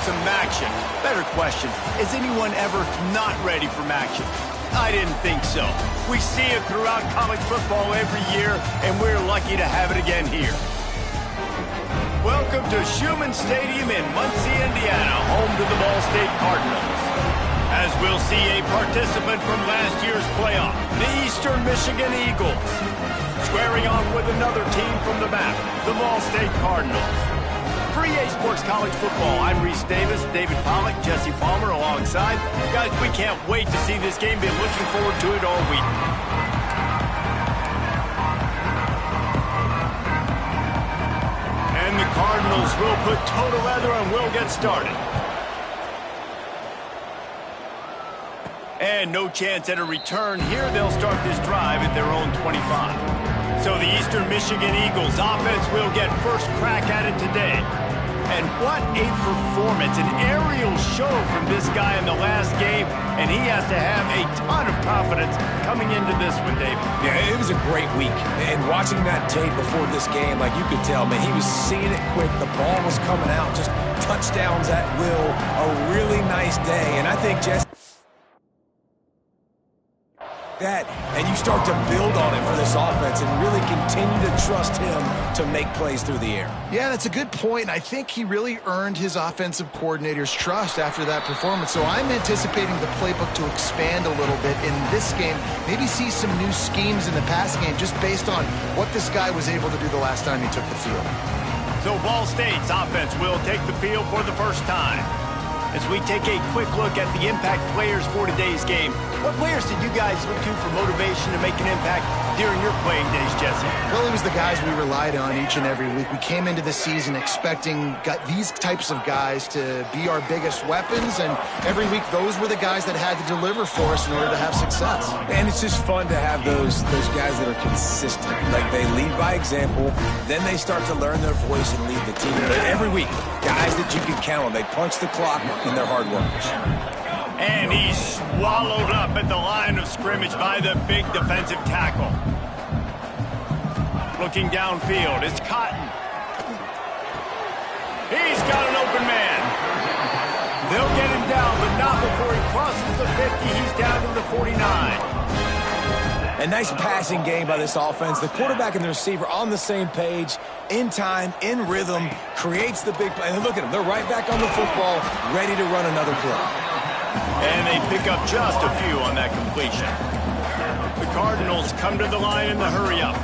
some action. Better question, is anyone ever not ready for action? I didn't think so. We see it throughout college football every year, and we're lucky to have it again here. Welcome to Schumann Stadium in Muncie, Indiana, home to the Ball State Cardinals. As we'll see a participant from last year's playoff, the Eastern Michigan Eagles. Squaring off with another team from the map, the Ball State Cardinals. For EA Sports College Football, I'm Reese Davis, David Pollack, Jesse Palmer alongside. Guys, we can't wait to see this game. Been looking forward to it all week. And the Cardinals will put toe to leather and we'll get started. And no chance at a return here. They'll start this drive at their own 25. So the Eastern Michigan Eagles offense will get first crack at it today. And what a performance, an aerial show from this guy in the last game, and he has to have a ton of confidence coming into this one, David. Yeah, it was a great week, and watching that tape before this game, like you could tell, man, he was seeing it quick, the ball was coming out, just touchdowns at will, a really nice day, and I think Jesse that, and you start to build on it for this offense and really continue to trust him to make plays through the air. Yeah, that's a good point. I think he really earned his offensive coordinator's trust after that performance. So I'm anticipating the playbook to expand a little bit in this game, maybe see some new schemes in the passing game just based on what this guy was able to do the last time he took the field. So Ball State's offense will take the field for the first time. As we take a quick look at the impact players for today's game, what players did you guys look to for motivation to make an impact during your playing days, Jesse? Well, it was the guys we relied on each and every week. We came into the season expecting these types of guys to be our biggest weapons, and every week those were the guys that had to deliver for us in order to have success. And it's just fun to have those guys that are consistent. Like, they lead by example, then they start to learn their voice and lead the team. But every week, guys that you can count on, they punch the clock, and they're hard workers. And he's swallowed up at the line of scrimmage by the big defensive tackle. Looking downfield, it's Cotton. He's got an open man. They'll get him down, but not before he crosses the 50. He's down to the 49. A nice passing game by this offense. The quarterback and the receiver on the same page, in time, in rhythm, creates the big play. And look at them. They're right back on the football, ready to run another play. And they pick up just a few on that completion. The Cardinals come to the line in the hurry-up.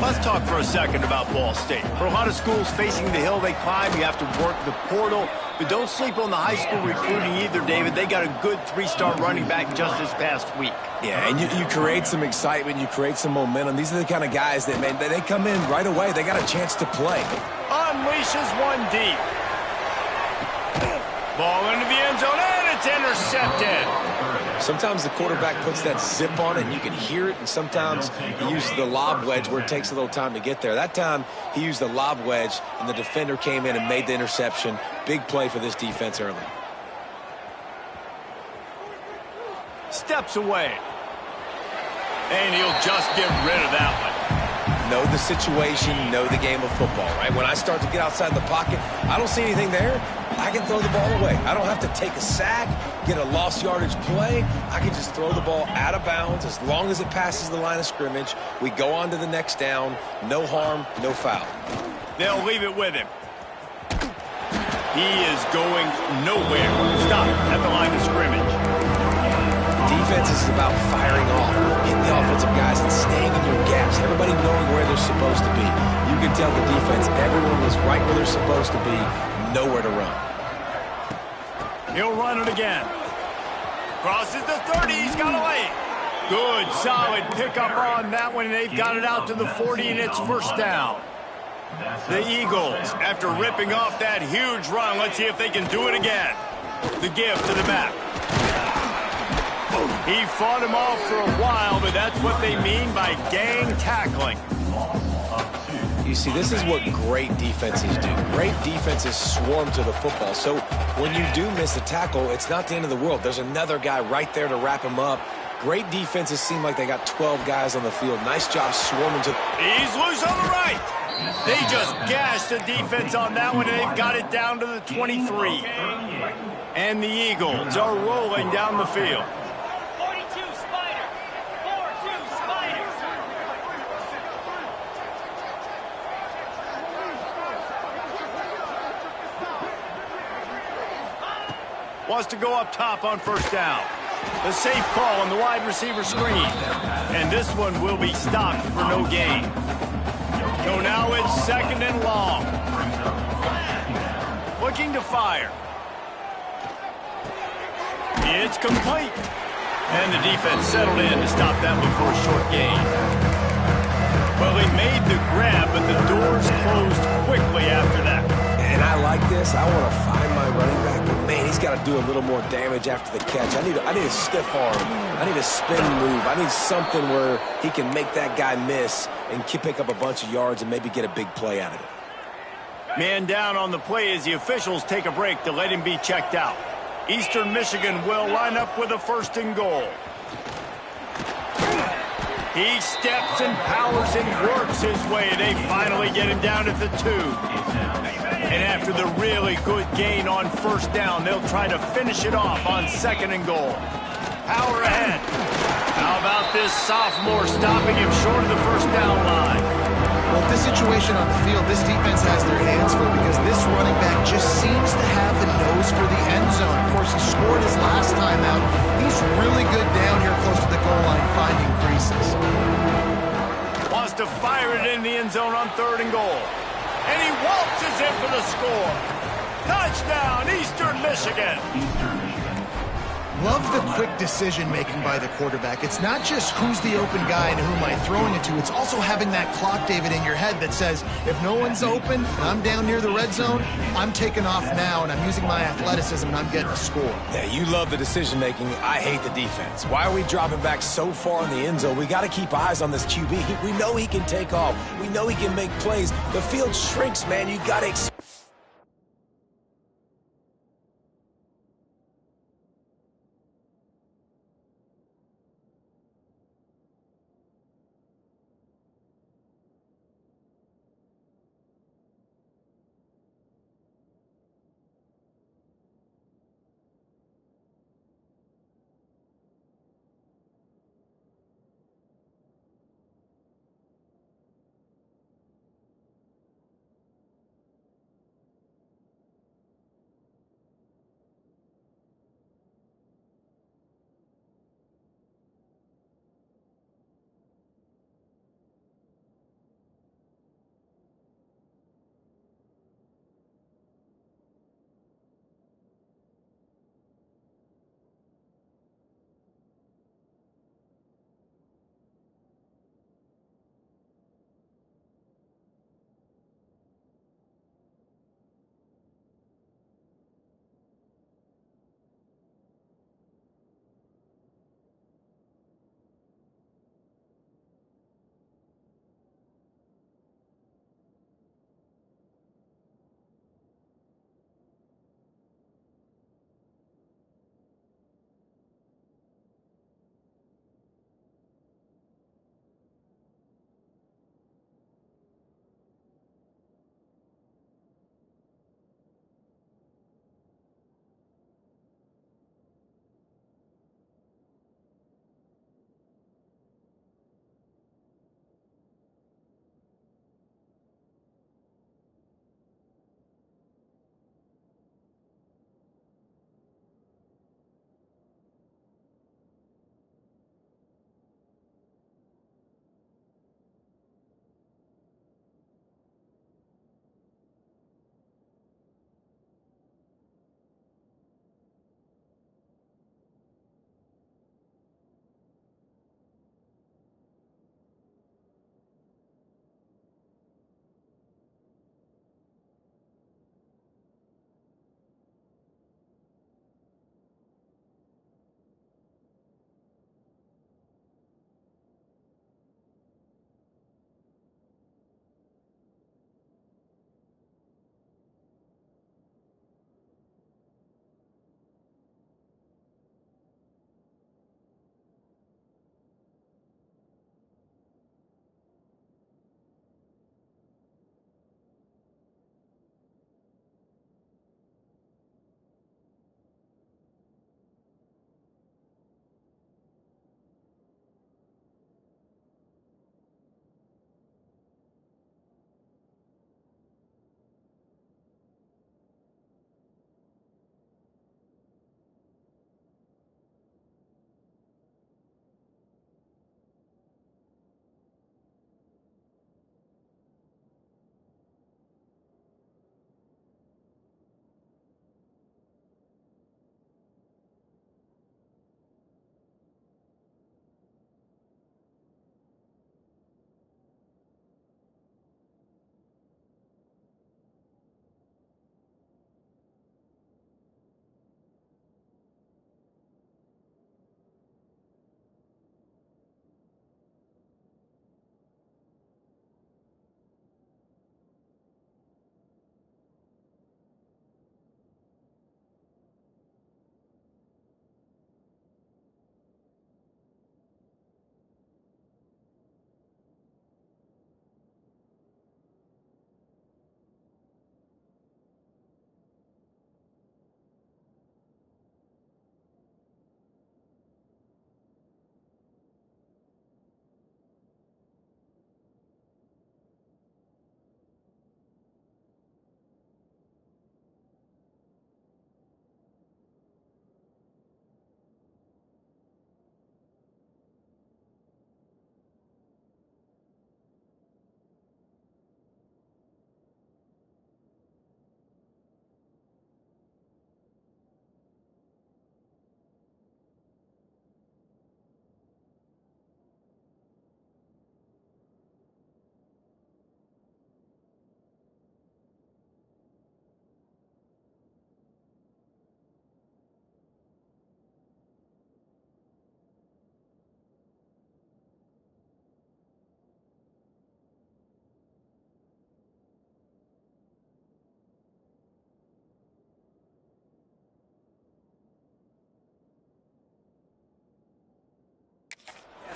Let's talk for a second about Ball State. For a lot of schools facing the hill they climb, you have to work the portal. But don't sleep on the high school recruiting either, David. They got a good three-star running back just this past week. Yeah, and you create some excitement, you create some momentum. These are the kind of guys that, man, they come in right away. They got a chance to play. Unleashes one deep. Ball into the end zone, and it's intercepted. Sometimes the quarterback puts that zip on it, and you can hear it, and sometimes he uses the lob wedge where it takes a little time to get there. That time, he used the lob wedge, and the defender came in and made the interception. Big play for this defense early. Steps away. And he'll just get rid of that one. Know the situation, know the game of football, right? When I start to get outside the pocket, I don't see anything there. I can throw the ball away. I don't have to take a sack, get a lost yardage play. I can just throw the ball out of bounds as long as it passes the line of scrimmage. We go on to the next down. No harm, no foul. They'll leave it with him. He is going nowhere. Stop at the line of scrimmage. Defense is about firing off, hitting the offensive guys and staying in your gaps. Everybody knowing where they're supposed to be. You can tell the defense, everyone was right where they're supposed to be, nowhere to run. He'll run it again. Crosses the 30. He's got a lane. Good, solid pickup on that one. They've got it out to the 40, and it's first down. The Eagles, after ripping off that huge run, let's see if they can do it again. The give to the back. He fought him off for a while, but that's what they mean by gang tackling. You see, this is what great defenses do. Great defenses swarm to the football. So when you do miss a tackle, it's not the end of the world. There's another guy right there to wrap him up. Great defenses seem like they got 12 guys on the field. Nice job swarming to. He's loose on the right. They just gashed the defense on that one, and they've got it down to the 23. And the Eagles are rolling down the field. 42 Spider. 4-2 Spiders. Wants to go up top on first down. The safe call on the wide receiver screen. And this one will be stopped for no gain. So now it's second and long. Looking to fire. It's complete. And the defense settled in to stop that one for a short gain. Well, they made the grab, but the doors closed quickly after that. And I like this. I want to find my running back, but man, he's got to do a little more damage after the catch. I need a stiff arm. I need a spin move. I need something where he can make that guy miss and pick up a bunch of yards and maybe get a big play out of it. Man down on the play as the officials take a break to let him be checked out. Eastern Michigan will line up with a first and goal. He steps and powers and works his way. They finally get him down at the 2. And after the really good gain on first down, they'll try to finish it off on second and goal. Power ahead. How about this sophomore stopping him short of the first down line? Well, this situation on the field, this defense has their hands full because this running back just seems to have the nose for the end zone. Of course, he scored his last time out. He's really good down here close to the goal line, finding creases. Wants to fire it in the end zone on third and goal. And he waltzes in for the score. Touchdown, Eastern Michigan. Love the quick decision-making by the quarterback. It's not just who's the open guy and who am I throwing it to. It's also having that clock, David, in your head that says, if no one's open and I'm down near the red zone, I'm taking off now and I'm using my athleticism and I'm getting a score. Yeah, you love the decision-making. I hate the defense. Why are we dropping back so far in the end zone? We got to keep eyes on this QB. We know he can take off. We know he can make plays. The field shrinks, man. You got to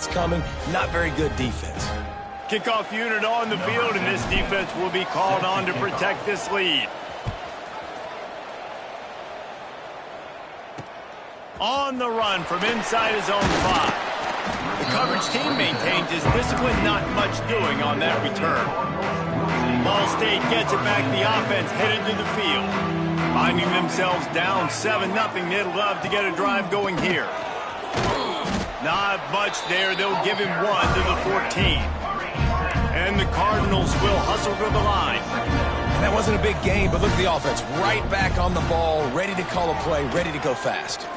blitz coming. Not very good defense. Kickoff unit on the field, and this defense will be called on to protect this lead. On the run from inside his own 5. The coverage team maintains his discipline, not much doing on that return. Ball State gets it back, the offense headed to the field. Finding themselves down 7-0, they'd love to get a drive going here. Not much there, they'll give him 1 to the 14. And the Cardinals will hustle to the line. That wasn't a big game, but look at the offense. Right back on the ball, ready to call a play, ready to go fast.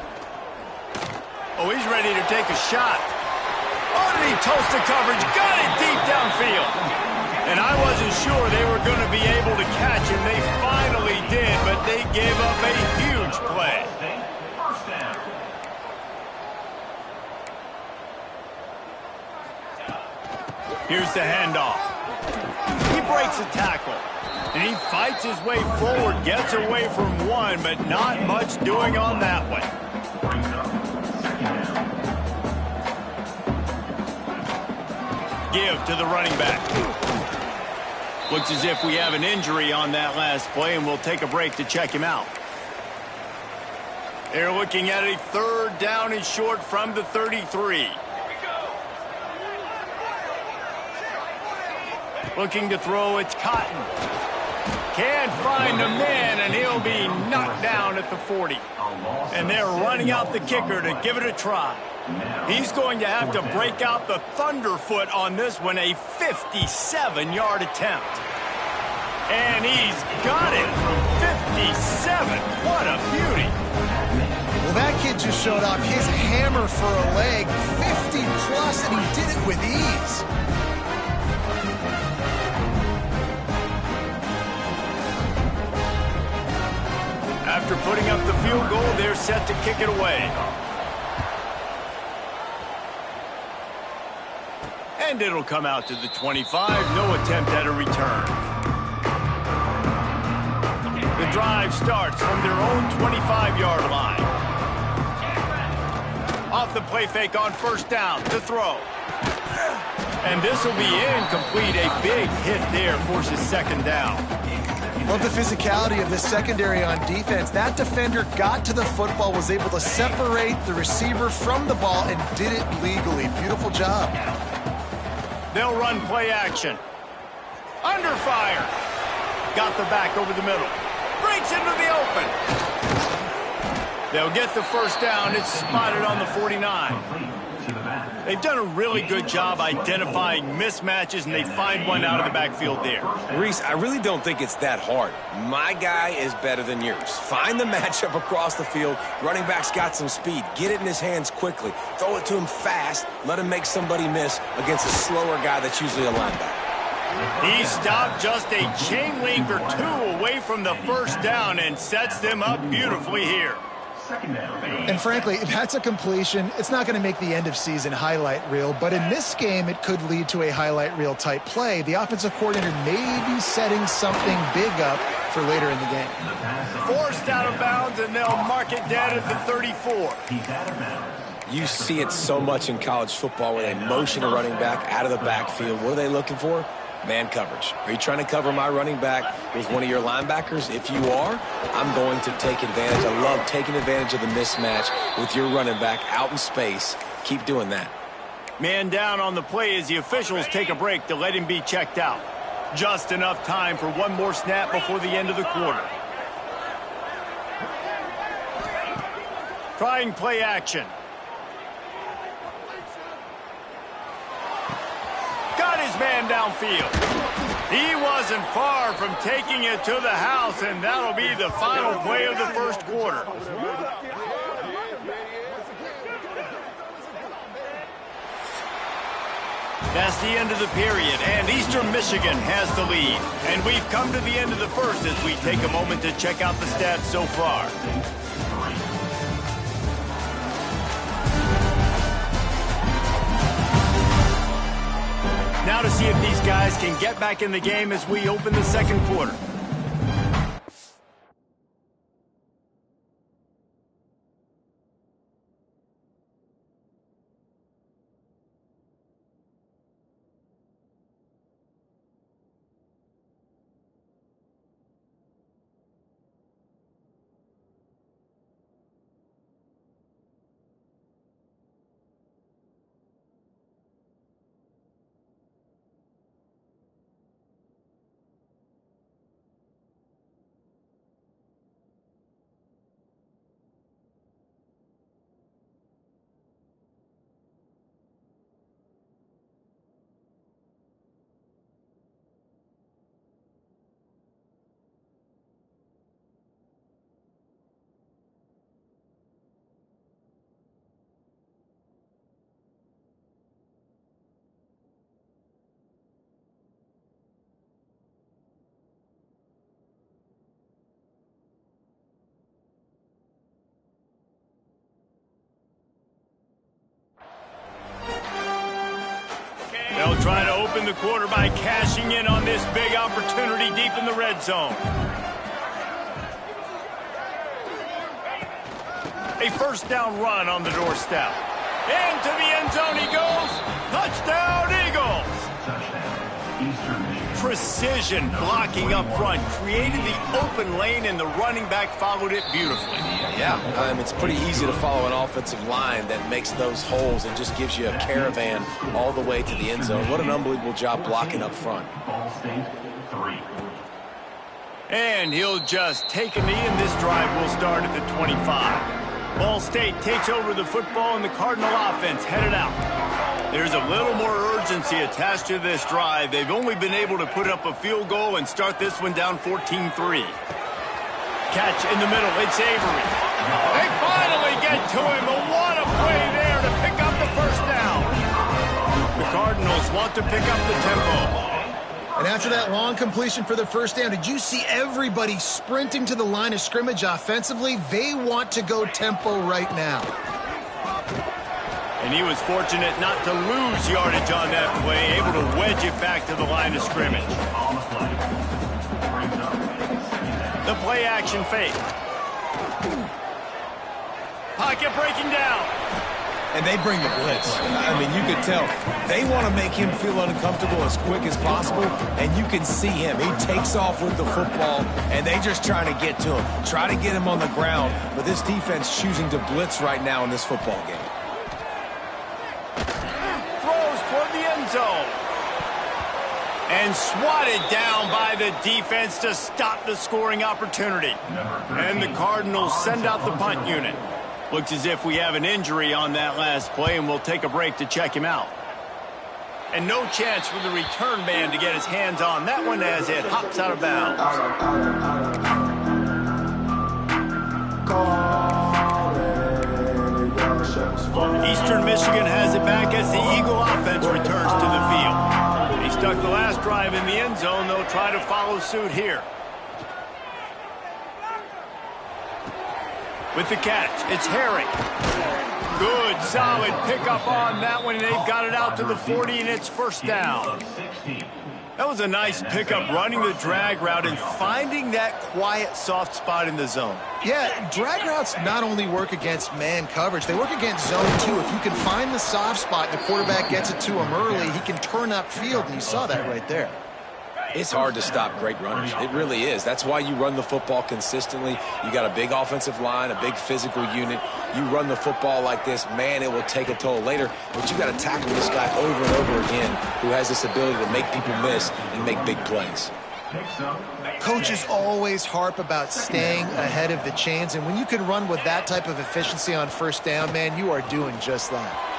Oh, he's ready to take a shot. Oh, did he toast the coverage? Got it deep downfield. And I wasn't sure they were going to be able to catch him. They finally did, but they gave up a huge play. Here's the handoff. He breaks a tackle. And he fights his way forward, gets away from 1, but not much doing on that one. Give to the running back. Looks as if we have an injury on that last play, and we'll take a break to check him out. They're looking at a 3rd down and short from the 33. Looking to throw, it's Cotton. Can't find a man, and he'll be knocked down at the 40. And they're running out the kicker to give it a try. He's going to have to break out the thunderfoot on this one, a 57-yard attempt. And he's got it from 57. What a beauty. Well, that kid just showed off his hammer for a leg, 50-plus, and he did it with ease. After putting up the field goal, they're set to kick it away. And it'll come out to the 25. No attempt at a return. The drive starts from their own 25-yard line. Off the play fake on 1st down to throw. And this will be incomplete. A big hit there forces 2nd down. Love the physicality of the secondary on defense. That defender got to the football, was able to separate the receiver from the ball, and did it legally. Beautiful job. They'll run play action. Under fire. Got the back over the middle. Breaks into the open. They'll get the 1st down. It's spotted on the 49. They've done a really good job identifying mismatches, and they find one out of the backfield there. Reese, I really don't think it's that hard. My guy is better than yours. Find the matchup across the field. Running back's got some speed. Get it in his hands quickly. Throw it to him fast. Let him make somebody miss against a slower guy that's usually a linebacker. He stopped just a chain link or 2 away from the 1st down and sets them up beautifully here. And frankly, that's a completion. It's not going to make the end-of-season highlight reel, but in this game, it could lead to a highlight reel type play. The offensive coordinator may be setting something big up for later in the game. Forced out of bounds, and they'll mark it dead at the 34. You see it so much in college football where they motion a running back out of the backfield. What are they looking for? Man coverage. Are you trying to cover my running back with one of your linebackers? If you are, I'm going to take advantage. I love taking advantage of the mismatch with your running back out in space. Keep doing that. Man down on the play as the officials take a break to let him be checked out. Just enough time for one more snap before the end of the quarter. Trying play action. Got his man downfield. He wasn't far from taking it to the house, and that'll be the final play of the 1st quarter. That's the end of the period, and Eastern Michigan has the lead. And we've come to the end of the 1st as we take a moment to check out the stats so far. Now to see if these guys can get back in the game as we open the 2nd quarter. They'll try to open the quarter by cashing in on this big opportunity deep in the red zone. A first down run on the doorstep. Into the end zone he goes. Touchdown, Eagles! Precision blocking up front created the open lane, and the running back followed it beautifully. Yeah, it's pretty easy to follow an offensive line that makes those holes and just gives you a caravan all the way to the end zone. What an unbelievable job blocking up front. And he'll just take a knee, and this drive will start at the 25. Ball State takes over the football, and the Cardinal offense headed out. There's a little more urgency attached to this drive. They've only been able to put up a field goal and start this one down 14-3. Catch in the middle. It's Avery. They finally get to him, but what a play there to pick up the first down. The Cardinals want to pick up the tempo. And after that long completion for the first down, did you see everybody sprinting to the line of scrimmage offensively? They want to go tempo right now. And he was fortunate not to lose yardage on that play, able to wedge it back to the line of scrimmage. The play action fake. Pocket breaking down. And they bring the blitz. I mean, you could tell they want to make him feel uncomfortable as quick as possible, and you can see him. He takes off with the football, and they just trying to get to him, try to get him on the ground, but this defense choosing to blitz right now in this football game. Throws toward the end zone. And swatted down by the defense to stop the scoring opportunity. And the Cardinals send out the punt unit. Looks as if we have an injury on that last play, and we'll take a break to check him out. And no chance for the return man to get his hands on that one as it hops out of bounds. Eastern Michigan has it back as the Eagle offense returns to the field. He stuck the last drive in the end zone. They'll try to follow suit here. With the catch, it's Herring. Good, solid pickup on that one, and they've got it out to the 40, and it's first down. That was a nice pickup, running the drag route and finding that quiet, soft spot in the zone. Yeah, drag routes not only work against man coverage, they work against zone too. If you can find the soft spot, the quarterback gets it to him early, he can turn upfield, and you saw that right there. It's hard to stop great runners. It really is. That's why you run the football consistently. You got a big offensive line, a big physical unit. You run the football like this, man, it will take a toll later. But you got to tackle this guy over and over again who has this ability to make people miss and make big plays. Coaches always harp about staying ahead of the chains, and when you can run with that type of efficiency on first down, man, you are doing just that.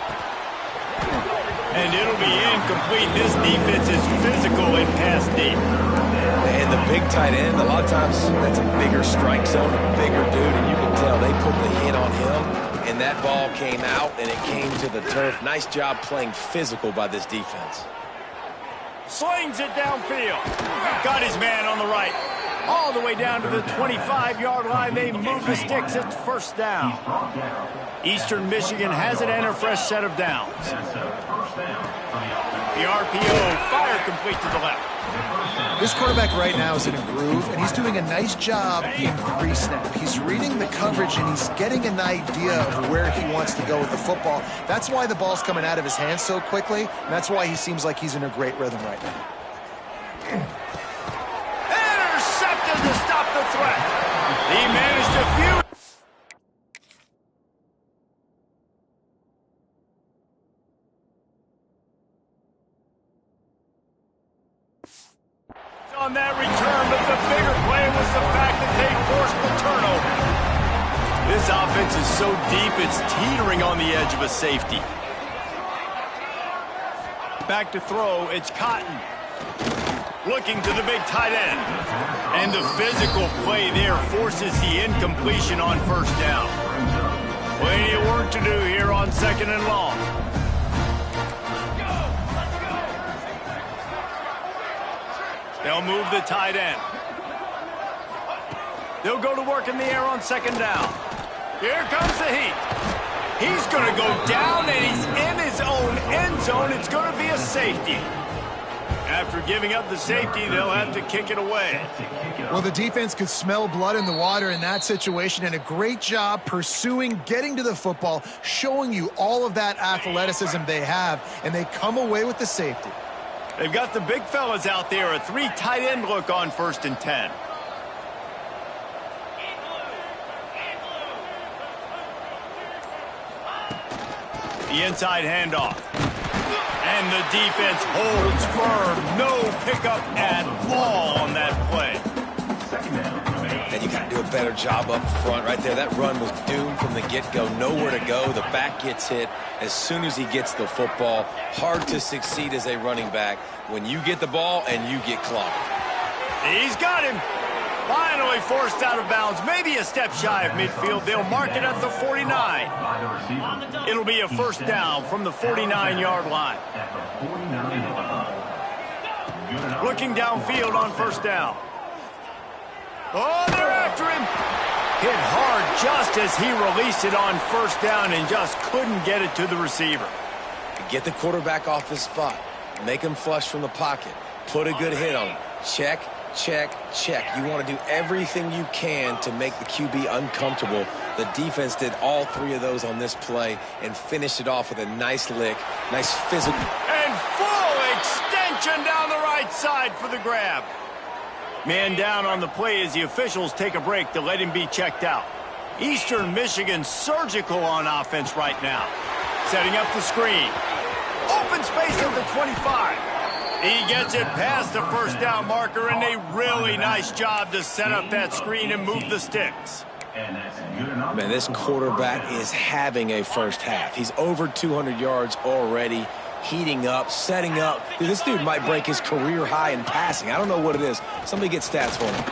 And it'll be incomplete. This defense is physical in pass deep. And the big tight end, a lot of times that's a bigger strike zone, a bigger dude, and you can tell they put the hit on him, and that ball came out, and it came to the turf. Nice job playing physical by this defense. Slings it downfield. Got his man on the right. All the way down to the 25-yard line. They move the sticks. It's first down. Eastern Michigan has it and a fresh set of downs. The RPO, fire complete to the left. This quarterback right now is in a groove, and he's doing a nice job in pre-snap. He's reading the coverage, and he's getting an idea of where he wants to go with the football. That's why the ball's coming out of his hands so quickly, and that's why he seems like he's in a great rhythm right now. Intercepted to stop the threat. He managed to fuse. On that return, but the bigger play was the fact that they forced the turnover. This offense is so deep, it's teetering on the edge of a safety. Back to throw, it's Cotton. Looking to the big tight end. And the physical play there forces the incompletion on first down. Plenty of work to do here on second and long. They'll move the tight end. They'll go to work in the air on second down. Here comes the heat. He's going to go down, and he's in his own end zone. It's going to be a safety. After giving up the safety, they'll have to kick it away. Well, the defense could smell blood in the water in that situation, and a great job pursuing, getting to the football, showing you all of that athleticism they have, and they come away with the safety. They've got the big fellas out there, a 3 tight end look on 1st and 10. The inside handoff. And the defense holds firm. No pickup at all on that play. And you got to do a better job up front right there. That run was doomed from the get-go. Nowhere to go. The back gets hit as soon as he gets the football. Hard to succeed as a running back when you get the ball and you get clobbed. He's got him. Finally forced out of bounds. Maybe a step shy of midfield. They'll mark it at the 49. It'll be a first down from the 49-yard line. Looking downfield on first down. Oh, they're after him. Hit hard just as he released it on first down and just couldn't get it to the receiver. Get the quarterback off his spot. Make him flush from the pocket. Put a good hit on him. Check, check, check. You want to do everything you can to make the QB uncomfortable. The defense did all 3 of those on this play and finished it off with a nice lick, nice physical. And full extension down the right side for the grab. Man down on the play as the officials take a break to let him be checked out. Eastern Michigan surgical on offense right now. Setting up the screen. Open space at the 25. He gets it past the first down marker, and a really nice job to set up that screen and move the sticks. Man, this quarterback is having a first half. He's over 200 yards already, heating up, setting up. Dude, this dude might break his career high in passing. I don't know what it is. Somebody get stats for him.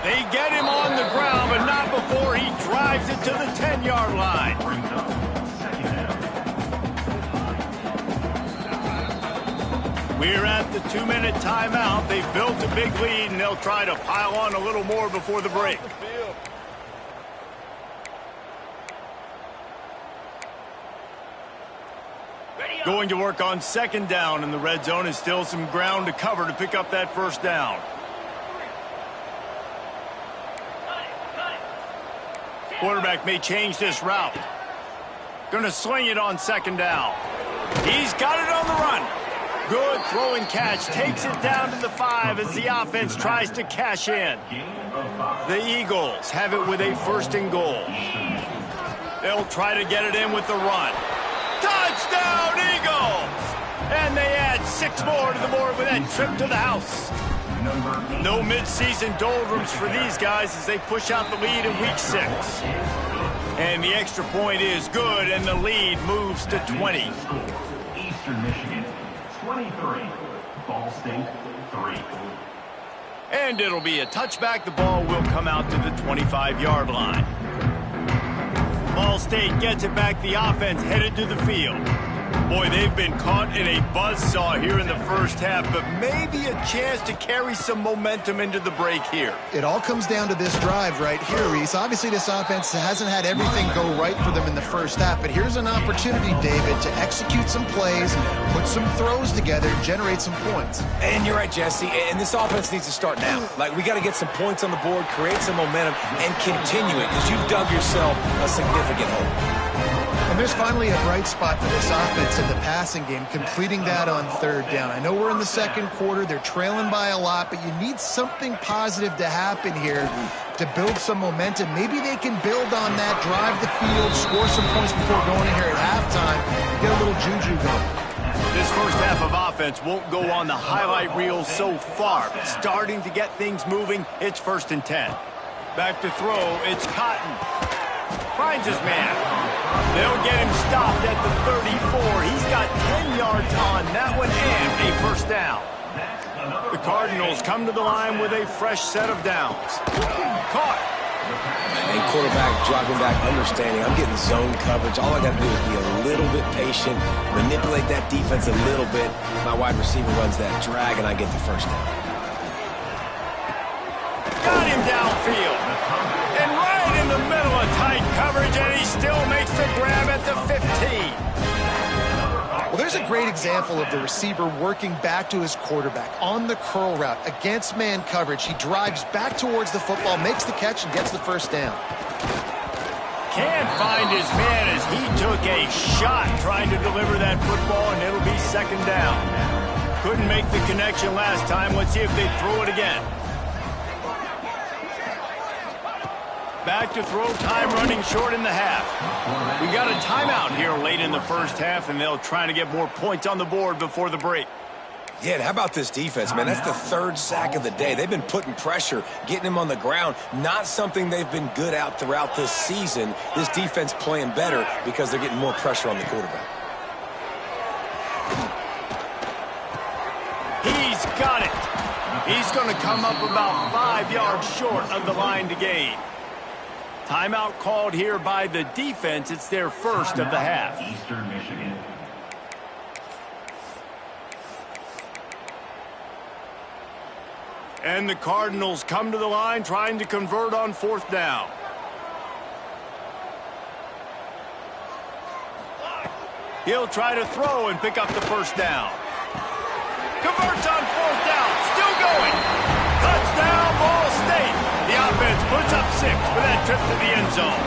They get him on the ground, but not before he drives it to the 10-yard line. We're at the 2-minute timeout. They've built a big lead, and they'll try to pile on a little more before the break. Going to work on 2nd down in the red zone, is still some ground to cover to pick up that first down. Quarterback may change this route. Going to sling it on 2nd down. He's got it on the run. Good throw and catch. Takes it down to the 5 as the offense tries to cash in. The Eagles have it with a 1st and goal. They'll try to get it in with the run. Touchdown, Eagles! And they add 6 more to the board with that trip to the house. No midseason doldrums for these guys as they push out the lead in week 6. And the extra point is good, and the lead moves to 20. Eastern Michigan, 23. Ball State, 3. And it'll be a touchback. The ball will come out to the 25-yard line. Ball State gets it back. The offense headed to the field. Boy, they've been caught in a buzzsaw here in the first half, but maybe a chance to carry some momentum into the break here. It all comes down to this drive right here, Reese. Obviously, this offense hasn't had everything go right for them in the first half, but here's an opportunity, David, to execute some plays, put some throws together, and generate some points. And you're right, Jesse, and this offense needs to start now. Like, we got to get some points on the board, create some momentum, and continue it, because you've dug yourself a significant hole. And there's finally a bright spot for this offense in the passing game, completing that on 3rd down. I know we're in the 2nd quarter. They're trailing by a lot, but you need something positive to happen here to build some momentum. Maybe they can build on that, drive the field, score some points before going in here at halftime, and get a little juju going. This first half of offense won't go on the highlight reel so far, but starting to get things moving. It's 1st and 10. Back to throw. It's Cotton. Finds his man. They'll get him stopped at the 34. He's got 10 yards on that one and a first down. The Cardinals come to the line with a fresh set of downs. Caught. And quarterback dropping back, understanding I'm getting zone coverage. All I got to do is be a little bit patient, manipulate that defense a little bit. My wide receiver runs that drag, and I get the first down. Got him downfield. And right in the middle of tight coverage, and he still makes the grab at the 15. Well, there's a great example of the receiver working back to his quarterback on the curl route against man coverage. He drives back towards the football, makes the catch, and gets the first down. Can't find his man as he took a shot trying to deliver that football, and it'll be second down. Couldn't make the connection last time. Let's see if they throw it again. Back to throw, time running short in the half. We got a timeout here late in the first half, and they'll try to get more points on the board before the break. Yeah, and how about this defense, man? That's the third sack of the day. They've been putting pressure, getting him on the ground. Not something they've been good at throughout this season. This defense playing better because they're getting more pressure on the quarterback. He's got it. He's going to come up about 5 yards short of the line to gain. Timeout called here by the defense. It's their first of the half. Eastern Michigan. And the Cardinals come to the line trying to convert on fourth down. He'll try to throw and pick up the first down. Converts on fourth down. Still going. Touchdown, Ball State. The offense puts up 6 for that trip to the end zone.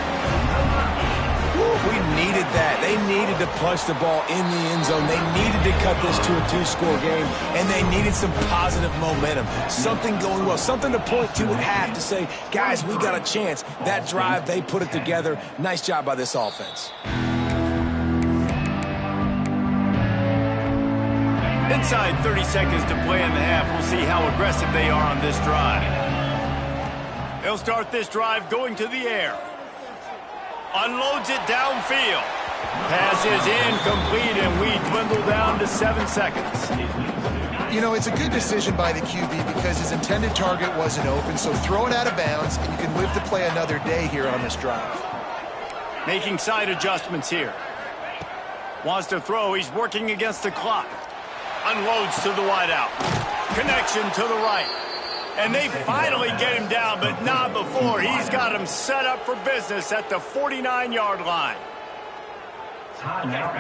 We needed that. They needed to punch the ball in the end zone. They needed to cut this to a 2-score game, and they needed some positive momentum. Something going well, something to point to at half to say, guys, we got a chance. That drive, they put it together. Nice job by this offense. Inside 30 seconds to play in the half. We'll see how aggressive they are on this drive. They'll start this drive going to the air. Unloads it downfield. Pass is incomplete, and we dwindle down to 7 seconds. You know, it's a good decision by the QB because his intended target wasn't open, so throw it out of bounds, and you can live to play another day here on this drive. Making side adjustments here. Wants to throw. He's working against the clock. Unloads to the wideout. Connection to the right. And they finally get him down, but not before. He's got him set up for business at the 49-yard line.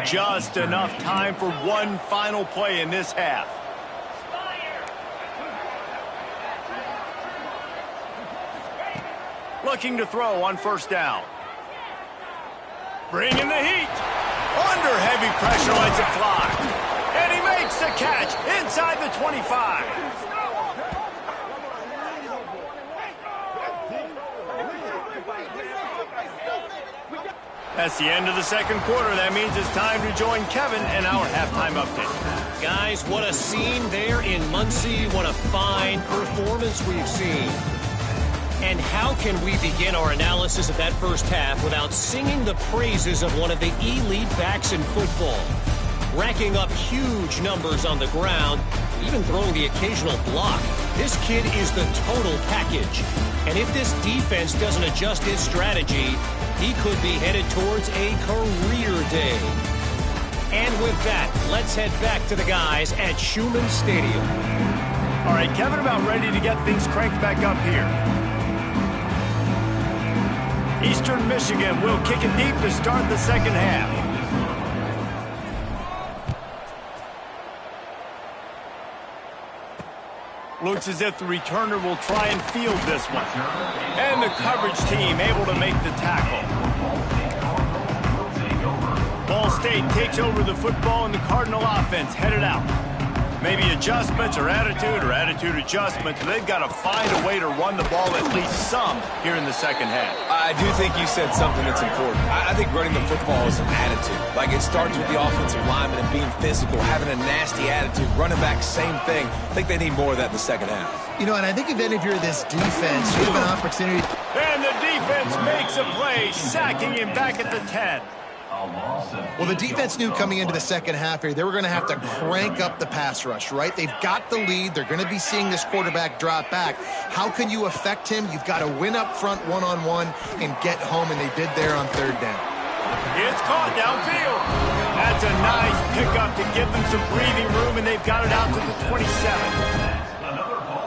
Just enough time for one final play in this half. Looking to throw on first down. Bringing the heat. Under heavy pressure, lets it fly. And he makes the catch inside the 25. That's the end of the second quarter. That means it's time to join Kevin and our halftime update. Guys, what a scene there in Muncie. What a fine performance we've seen. And how can we begin our analysis of that first half without singing the praises of one of the elite backs in football? Racking up huge numbers on the ground, even throwing the occasional block. This kid is the total package. And if this defense doesn't adjust its strategy, he could be headed towards a career day. And with that, let's head back to the guys at Schumann Stadium. All right, Kevin, about ready to get things cranked back up here. Eastern Michigan will kick it deep to start the second half. Looks as if the returner will try and field this one. And the coverage team able to make the tackle. Ball State takes over the football, and the Cardinal offense headed out. Maybe adjustments or attitude adjustments. They've got to find a way to run the ball at least some here in the second half. I do think you said something that's important. I think running the football is an attitude. Like, it starts with the offensive lineman and being physical, having a nasty attitude. Running back, same thing. I think they need more of that in the second half. You know, and I think even if you're this defense, you have an opportunity. And the defense makes a play, sacking him back at the 10. Well, the defense knew coming into the second half here, they were going to have to crank up the pass rush, right? They've got the lead. They're going to be seeing this quarterback drop back. How can you affect him? You've got to win up front one-on-one and get home, and they did there on third down. It's caught downfield. That's a nice pickup to give them some breathing room, and they've got it out to the 27.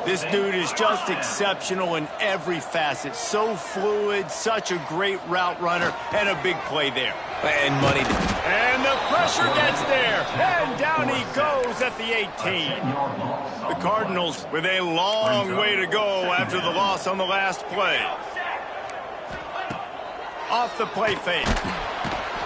This dude is just exceptional in every facet. So fluid, such a great route runner, and a big play there. And money. And the pressure gets there. And down at the 18. The Cardinals with a long way to go after the loss on the last play. Off the play fake.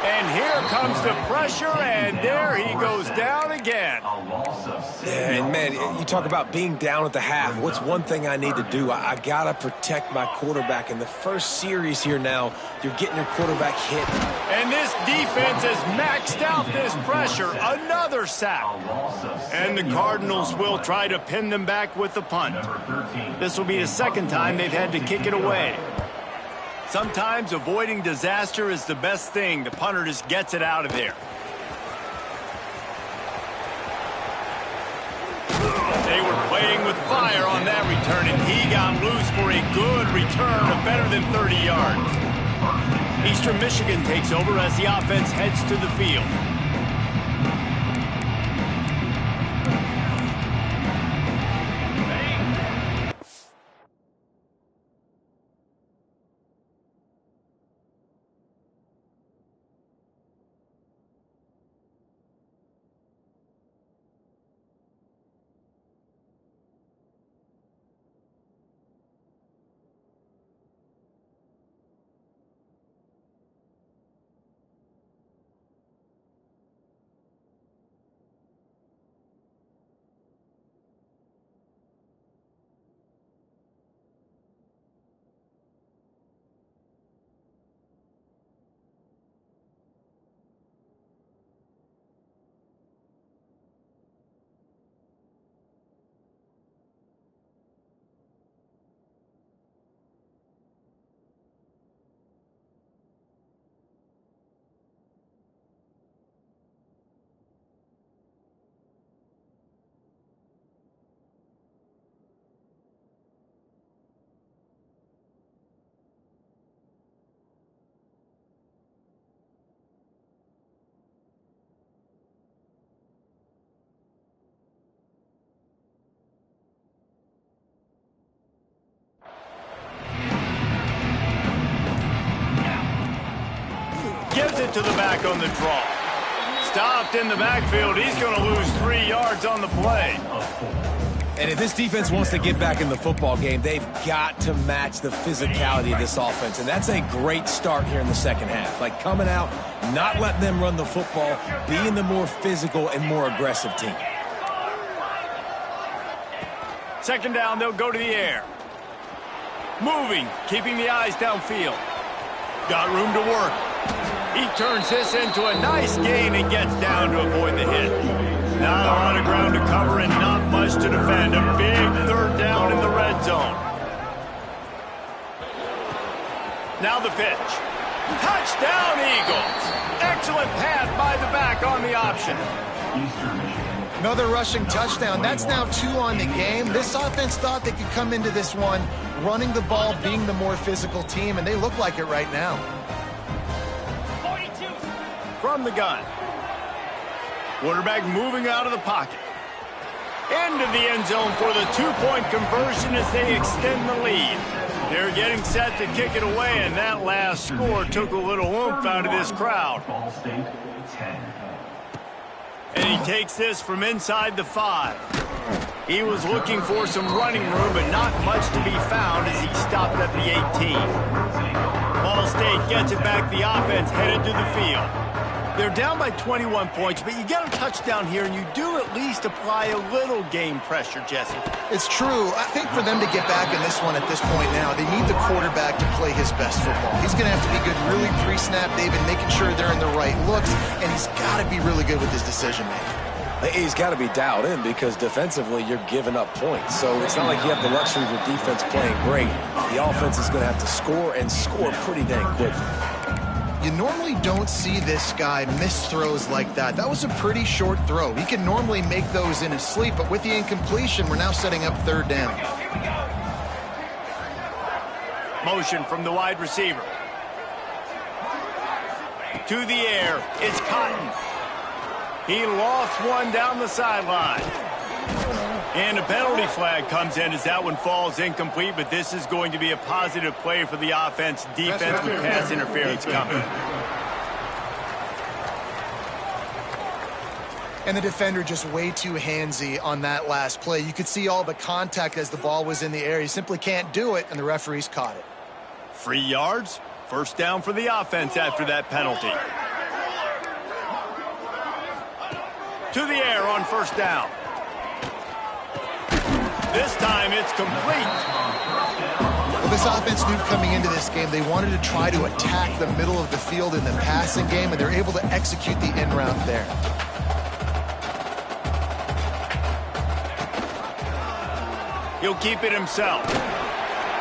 And here comes the pressure, and there he goes down again. Yeah, and man, you talk about being down at the half. What's one thing I need to do? I got to protect my quarterback. In the first series here now, you're getting your quarterback hit. And this defense has maxed out this pressure. Another sack. And the Cardinals will try to pin them back with the punt. This will be the second time they've had to kick it away. Sometimes avoiding disaster is the best thing. The punter just gets it out of there. They were playing with fire on that return, and he got loose for a good return of better than 30 yards. Eastern Michigan takes over as the offense heads to the field. Gives it to the back on the draw. Stopped in the backfield. He's going to lose 3 yards on the play. And if this defense wants to get back in the football game, they've got to match the physicality of this offense. And that's a great start here in the second half. Like coming out, not letting them run the football, being the more physical and more aggressive team. Second down, they'll go to the air. Moving, keeping the eyes downfield. Got room to work. He turns this into a nice gain and gets down to avoid the hit. Not a lot of ground to cover and not much to defend. A big third down in the red zone. Now the pitch. Touchdown, Eagles. Excellent pass by the back on the option. Another rushing touchdown. That's now 2 on the game. This offense thought they could come into this one running the ball, being the more physical team, and they look like it right now. From the gun. Quarterback moving out of the pocket. Into the end zone for the 2-point conversion as they extend the lead. They're getting set to kick it away, and that last score took a little oomph out of this crowd. Ball State 10. And he takes this from inside the 5. He was looking for some running room, but not much to be found as he stopped at the 18. Ball State gets it back. The offense headed to the field. They're down by 21 points, but you get a touchdown here, and you do at least apply a little game pressure, Jesse. It's true. I think for them to get back in this one at this point now, they need the quarterback to play his best football. He's going to have to be good really pre-snap, David, making sure they're in the right looks, and he's got to be really good with his decision-making. He's got to be dialed in because defensively you're giving up points. So it's not like you have the luxury of your defense playing great. The offense is going to have to score and score pretty dang quickly. You normally don't see this guy miss throws like that. That was a pretty short throw. He can normally make those in his sleep, but with the incompletion, we're now setting up third down. Motion from the wide receiver. To the air, it's Cotton. He lost one down the sideline. And a penalty flag comes in as that one falls incomplete, but this is going to be a positive play for the offense. Defense with pass interference coming. And the defender just way too handsy on that last play. You could see all the contact as the ball was in the air. He simply can't do it, and the referees caught it. 3 yards, first down for the offense after that penalty. To the air on first down. This time it's complete. Well, this offense knew coming into this game they wanted to try to attack the middle of the field in the passing game, and they're able to execute the in route there. He'll keep it himself.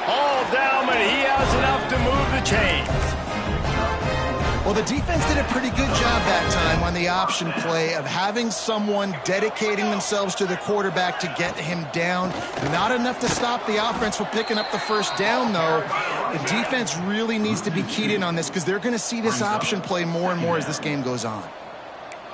All down, but he has enough to move the chains. Well, the defense did a pretty good job that time on the option play of having someone dedicating themselves to the quarterback to get him down. Not enough to stop the offense from picking up the first down, though. The defense really needs to be keyed in on this because they're going to see this option play more and more as this game goes on.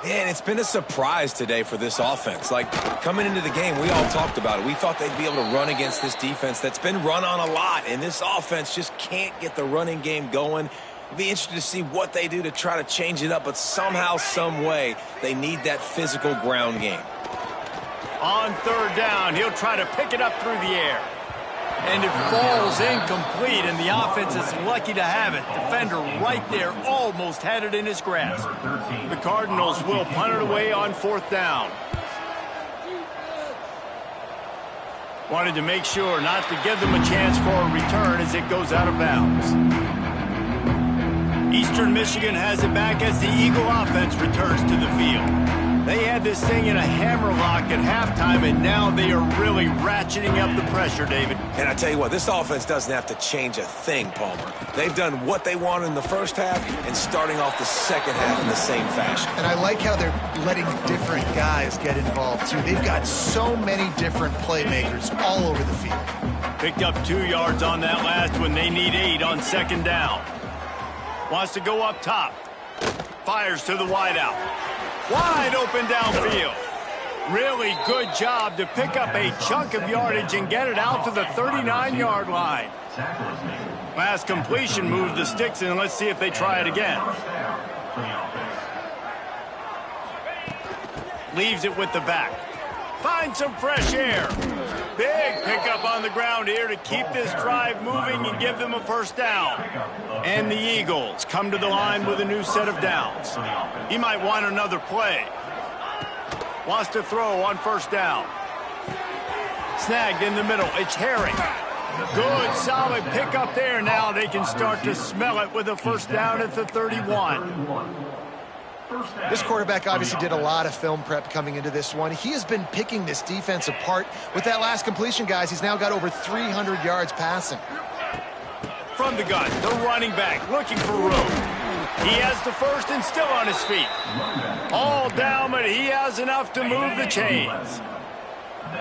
Man, it's been a surprise today for this offense. Like, coming into the game, we all talked about it. We thought they'd be able to run against this defense that's been run on a lot, and this offense just can't get the running game going. It'll be interesting to see what they do to try to change it up, but somehow, some way, they need that physical ground game. On third down, he'll try to pick it up through the air. And it falls incomplete, and the offense is lucky to have it. Defender right there almost had it in his grasp. The Cardinals will punt it away on fourth down. Wanted to make sure not to give them a chance for a return as it goes out of bounds. Eastern Michigan has it back as the Eagle offense returns to the field. They had this thing in a hammerlock at halftime, and now they are really ratcheting up the pressure, David. And I tell you what, this offense doesn't have to change a thing, Palmer. They've done what they wanted in the first half and starting off the second half in the same fashion. And I like how they're letting different guys get involved, too. They've got so many different playmakers all over the field. Picked up 2 yards on that last one. They need 8 on second down. Wants to go up top. Fires to the wideout. Wide open downfield. Really good job to pick up a chunk of yardage and get it out to the 39-yard line. Last completion moved the sticks, and let's see if they try it again. Leaves it with the back. Find some fresh air. Big pickup on the ground here to keep this drive moving and give them a first down. And the Eagles come to the line with a new set of downs. He might want another play. Wants to throw on first down. Snagged in the middle. It's Herring. Good, solid pickup there. Now they can start to smell it with a first down at the 31. This quarterback obviously did a lot of film prep coming into this one. He has been picking this defense apart. With that last completion, guys, he's now got over 300 yards passing. From the gun, the running back looking for room. He has the first and still on his feet. All down, but he has enough to move the chains.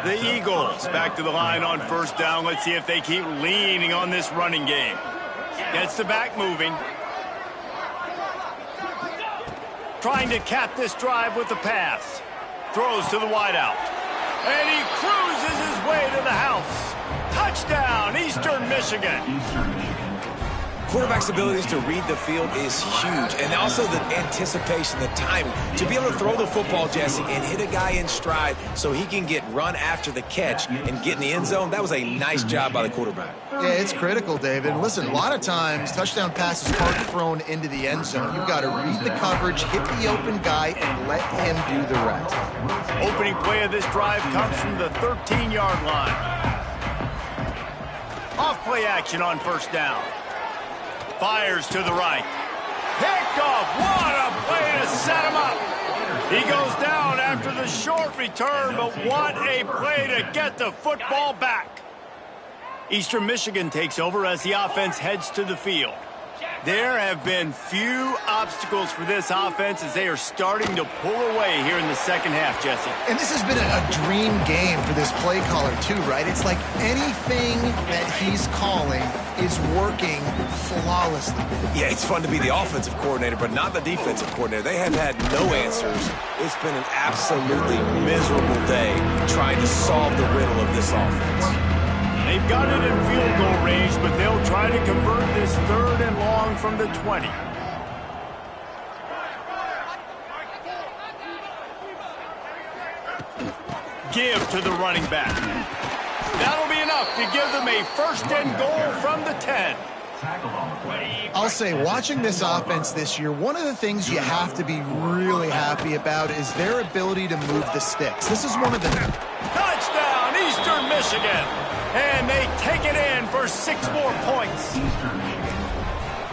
The Eagles back to the line on first down. Let's see if they keep leaning on this running game. Gets the back moving. Trying to cap this drive with the pass. Throws to the wideout. And he cruises his way to the house. Touchdown, Eastern Michigan. Quarterback's abilities to read the field is huge, and also the anticipation, the timing. To be able to throw the football, Jesse, and hit a guy in stride so he can get run after the catch and get in the end zone, that was a nice job by the quarterback. Yeah, it's critical, David. And listen, a lot of times, touchdown passes aren't thrown into the end zone. You've got to read the coverage, hit the open guy, and let him do the rest. Opening play of this drive comes from the 13-yard line. Off play action on first down. Fires to the right. Picked off. What a play to set him up. He goes down after the short return, but what a play to get the football back. Eastern Michigan takes over as the offense heads to the field. There have been few obstacles for this offense as they are starting to pull away here in the second half, Jesse. And this has been a dream game for this play caller, too, right? It's like anything that he's calling is working flawlessly. Yeah, it's fun to be the offensive coordinator, but not the defensive coordinator. They have had no answers. It's been an absolutely miserable day trying to solve the riddle of this offense. They've got it in field goal range, but they'll try to convert this third and long from the 20. Give to the running back. That'll be enough to give them a first and goal from the 10. I'll say, watching this offense this year, one of the things you have to be really happy about is their ability to move the sticks. This is one of the... Touchdown, Eastern Michigan. And they take it in for 6 more points.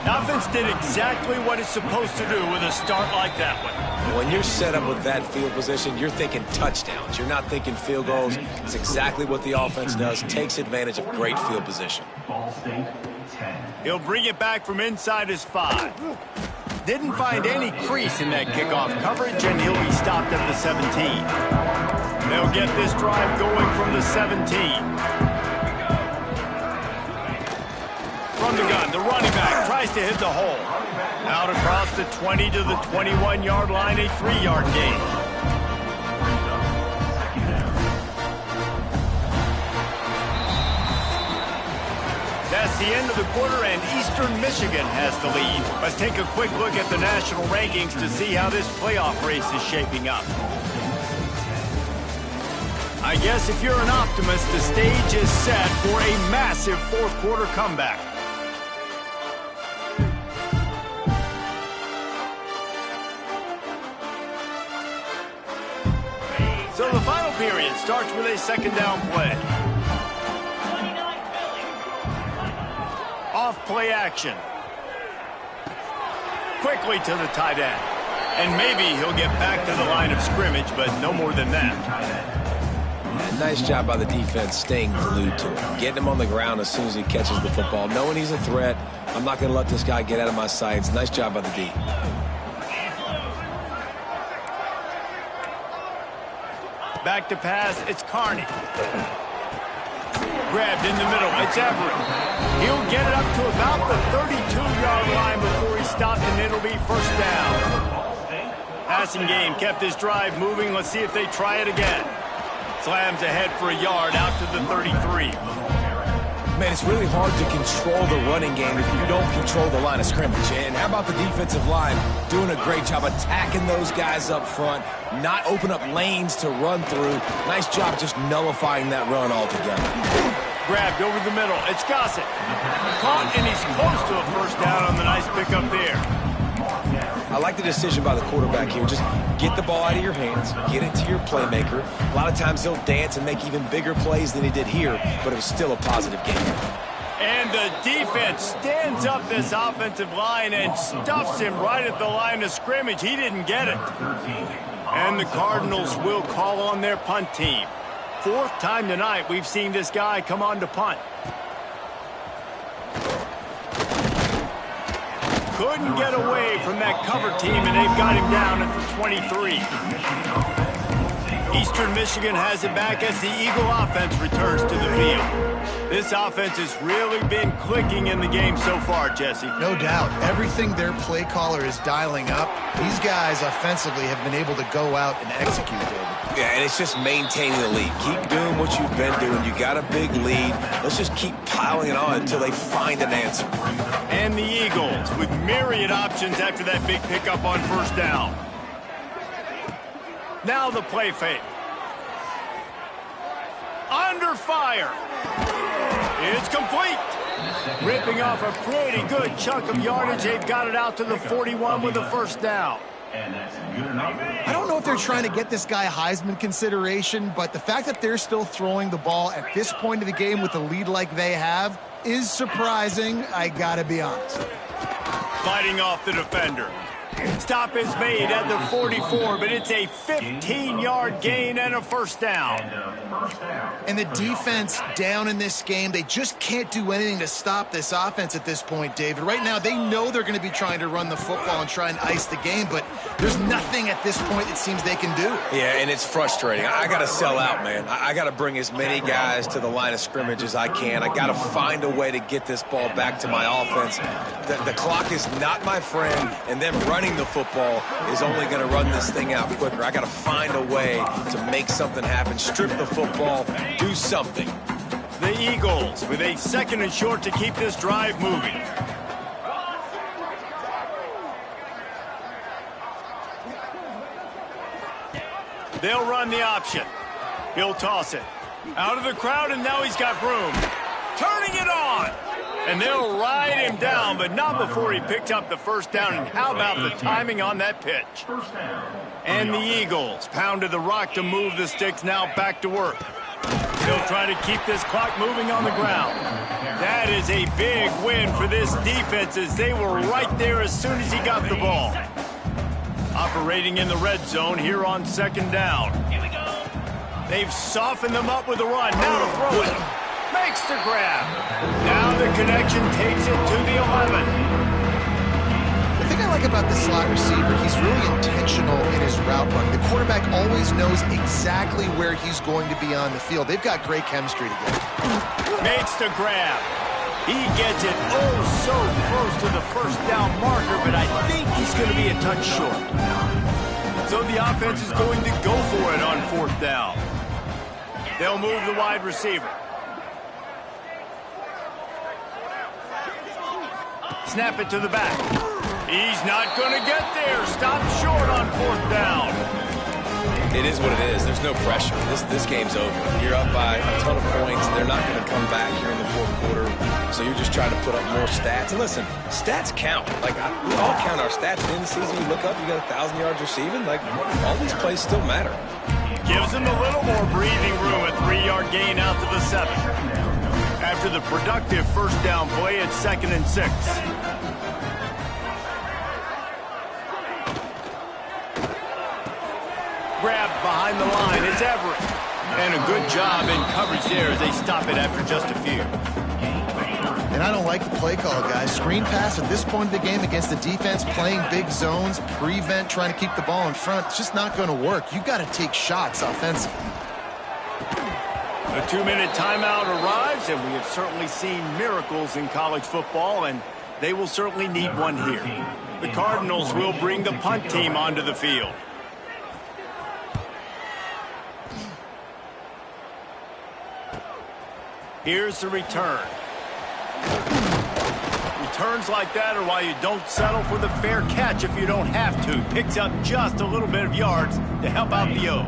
The offense did exactly what it's supposed to do with a start like that one. When you're set up with that field position, you're thinking touchdowns. You're not thinking field goals. It's exactly what the offense does. Takes advantage of great field position. Ball State, 10. He'll bring it back from inside his 5. Didn't find any crease in that kickoff coverage, and he'll be stopped at the 17. They'll get this drive going from the 17. From the gun, the running back tries to hit the hole. Out across the 20 to the 21-yard line, a 3-yard gain. That's the end of the quarter, and Eastern Michigan has the lead. Let's take a quick look at the national rankings to see how this playoff race is shaping up. I guess if you're an optimist, the stage is set for a massive fourth-quarter comeback. So the final period starts with a second down play. Off play action. Quickly to the tight end. And maybe he'll get back to the line of scrimmage, but no more than that. Yeah, nice job by the defense staying glued to him. Getting him on the ground as soon as he catches the football. Knowing he's a threat, I'm not going to let this guy get out of my sights. Nice job by the D. Back to pass, it's Carney. Grabbed in the middle, it's Everett. He'll get it up to about the 32-yard line before he's stopped, and it'll be first down. Passing game kept his drive moving. Let's see if they try it again. Slams ahead for a yard out to the 33. Man, it's really hard to control the running game if you don't control the line of scrimmage. And how about the defensive line doing a great job attacking those guys up front, not open up lanes to run through. Nice job just nullifying that run altogether. Grabbed over the middle. It's Gossett. Caught, and he's close to a first down on the nice pickup there. I like the decision by the quarterback here. Just get the ball out of your hands, get it to your playmaker. A lot of times he'll dance and make even bigger plays than he did here, but it was still a positive game. And the defense stands up this offensive line and stuffs him right at the line of scrimmage. He didn't get it. And the Cardinals will call on their punt team. 4th time tonight we've seen this guy come on to punt. Couldn't get away from that cover team, and they've got him down at the 23. Eastern Michigan has it back as the Eagle offense returns to the field. This offense has really been clicking in the game so far, Jesse. No doubt. Everything their play caller is dialing up, these guys offensively have been able to go out and execute, David. Yeah, and it's just maintaining the lead. Keep doing what you've been doing. You got a big lead. Let's just keep piling it on until they find an answer. And the Eagles with myriad options after that big pickup on first down. Now the play fake. Under fire. It's complete. Ripping off a pretty good chunk of yardage. They've got it out to the 41 with a first down. I don't know if they're trying to get this guy Heisman consideration, but the fact that they're still throwing the ball at this point of the game with a lead like they have is surprising, I gotta be honest. Fighting off the defender. Stop is made at the 44, but it's a 15-yard gain and a first down. And the defense down in this game, they just can't do anything to stop this offense at this point, David. Right now, they know they're going to be trying to run the football and try and ice the game, but there's nothing at this point it seems they can do. Yeah, and it's frustrating. I got to sell out, man. I got to bring as many guys to the line of scrimmage as I can. I got to find a way to get this ball back to my offense. The clock is not my friend, and them running the football is only going to run this thing out quicker. I got to find a way to make something happen, strip the football, do something. The Eagles with a 2nd and short to keep this drive moving. They'll run the option. He'll toss it. Out of the crowd, and now he's got room. Turning it on. And they'll ride him down, but not before he picks up the first down. And how about the timing on that pitch? And the Eagles pounded the rock to move the sticks, now back to work. They'll try to keep this clock moving on the ground. That is a big win for this defense, as they were right there as soon as he got the ball. Operating in the red zone here on second down. Here we go. They've softened them up with a run. Now to throw it. Makes the grab. Now the connection takes it to the 11. The thing I like about the slot receiver, he's really intentional in his route running. The quarterback always knows exactly where he's going to be on the field. They've got great chemistry together. Makes the grab. He gets it oh so close to the first down marker, but I think he's going to be a touch short. So the offense is going to go for it on fourth down. They'll move the wide receiver. Snap it to the back. He's not going to get there. Stop short on fourth down. It is what it is. There's no pressure. This game's over. You're up by a ton of points. They're not going to come back here in the fourth quarter. So you're just trying to put up more stats. And listen, stats count. Like, we all count our stats. At the end of the season, you look up, you got 1,000 yards receiving. Like, all these plays still matter. Gives him a little more breathing room. A 3-yard gain out to the 7. After the productive first down play, it's 2nd and 6. Grabbed behind the line. It's Everett. And a good job in coverage there as they stop it after just a few. And I don't like the play call, guys. Screen pass at this point of the game against the defense, playing big zones, prevent, trying to keep the ball in front. It's just not going to work. You got to take shots offensively. The 2-minute timeout arrives, and we have certainly seen miracles in college football, and they will certainly need one here. The Cardinals will bring the punt team onto the field. Here's the return. Returns like that are why you don't settle for the fair catch if you don't have to. Picks up just a little bit of yards to help out the O.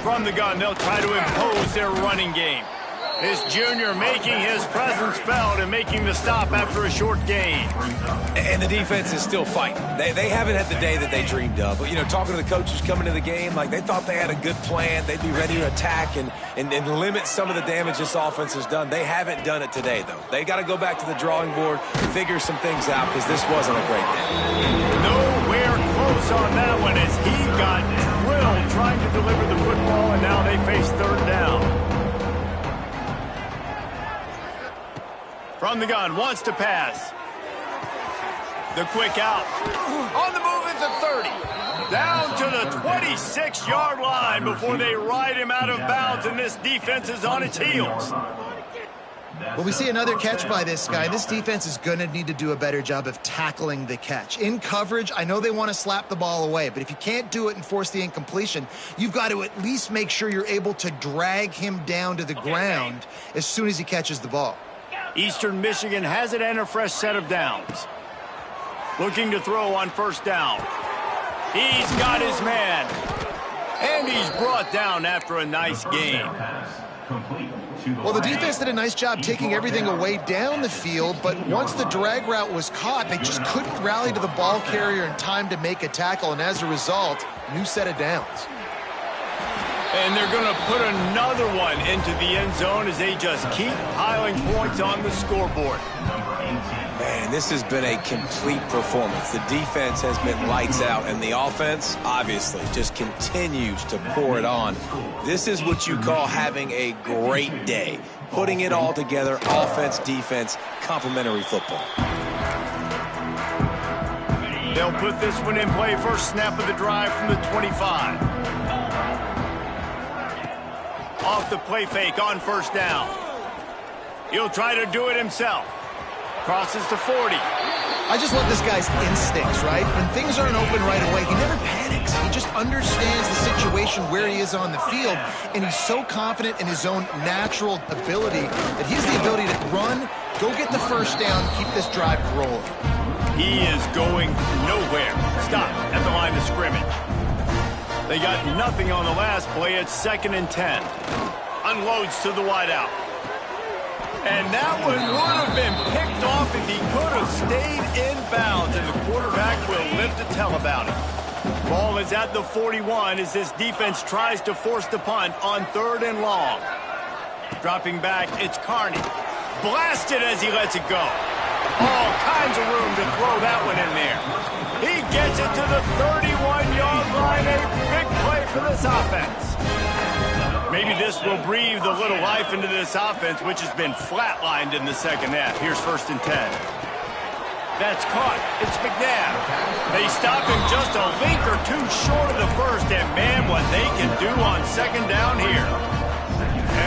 From the gun, they'll try to impose their running game. This junior making his presence felt and making the stop after a short gain. And the defense is still fighting. They haven't had the day that they dreamed of. But, you know, talking to the coaches coming to the game, like they thought they had a good plan. They'd be ready to attack and limit some of the damage this offense has done. They haven't done it today, though. They got to go back to the drawing board, figure some things out, because this wasn't a great day. Nowhere close on that one as he got drilled trying to deliver the football, and now they face third down. From the gun, wants to pass. The quick out. On the move at the 30. Down to the 26-yard line before they ride him out of bounds, and this defense is on its heels. Well, we see another catch by this guy. This defense is going to need to do a better job of tackling the catch. In coverage, I know they want to slap the ball away, but if you can't do it and force the incompletion, you've got to at least make sure you're able to drag him down to the ground as soon as he catches the ball. Eastern Michigan has it and a fresh set of downs. Looking to throw on first down. He's got his man. And he's brought down after a nice gain. Well, the defense did a nice job taking everything away down the field, but once the drag route was caught, they just couldn't rally to the ball carrier in time to make a tackle, and as a result, new set of downs. And they're going to put another one into the end zone as they just keep piling points on the scoreboard. Man, this has been a complete performance. The defense has been lights out, and the offense, obviously, just continues to pour it on. This is what you call having a great day. Putting it all together, offense, defense, complementary football. They'll put this one in play. First snap of the drive from the 25. Off the play fake on first down. He'll try to do it himself. Crosses to 40. I just love this guy's instincts, right? When things aren't open right away, he never panics. He just understands the situation where he is on the field, and he's so confident in his own natural ability that he has the ability to run, go get the first down, keep this drive rolling. He is going nowhere. Stop at the line of scrimmage. They got nothing on the last play. It's 2nd and 10. Unloads to the wideout. And that one would have been picked off if he could have stayed in bounds, and the quarterback will live to tell about it. Ball is at the 41 as this defense tries to force the punt on 3rd and long. Dropping back, it's Carney. Blasted as he lets it go. All kinds of room to throw that one in there. He gets it to the 31-yard line. A big play for this offense. Maybe this will breathe a little life into this offense, which has been flatlined in the second half. Here's 1st and 10. That's caught. It's McNabb. They stop him just a link or two short of the first, and man, what they can do on 2nd down here.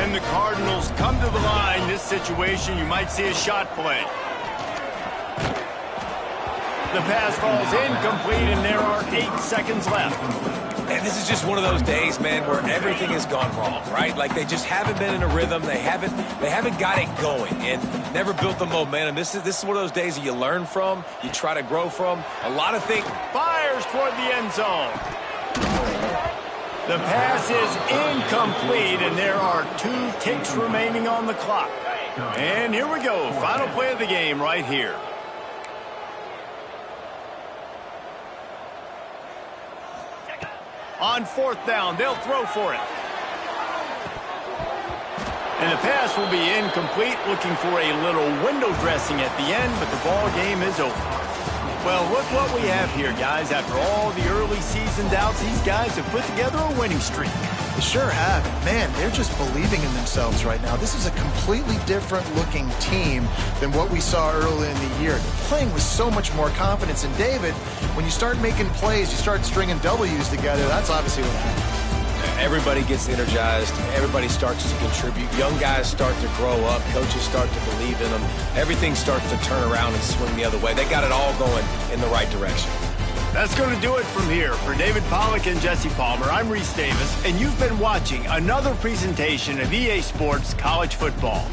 And the Cardinals come to the line. This situation, you might see a shot play. The pass falls incomplete, and there are 8 seconds left. And this is just one of those days, man, where everything has gone wrong, right? Like they just haven't been in a rhythm. They haven't got it going and never built the momentum. This is one of those days that you learn from, you try to grow from. A lot of things. Fires toward the end zone. The pass is incomplete, and there are 2 ticks remaining on the clock. And here we go. Final play of the game right here. On 4th down, they'll throw for it. And the pass will be incomplete, looking for a little window dressing at the end, but the ball game is over. Well, look what we have here, guys. After all the early season doubts, these guys have put together a winning streak. They sure have. Man, they're just believing in themselves right now. This is a completely different-looking team than what we saw early in the year. They're playing with so much more confidence. And, David, when you start making plays, you start stringing W's together, that's obviously what happens. Everybody gets energized. Everybody starts to contribute. Young guys start to grow up. Coaches start to believe in them. Everything starts to turn around and swing the other way. They got it all going in the right direction. That's going to do it from here. For David Pollack and Jesse Palmer, I'm Reese Davis, and you've been watching another presentation of EA Sports College Football.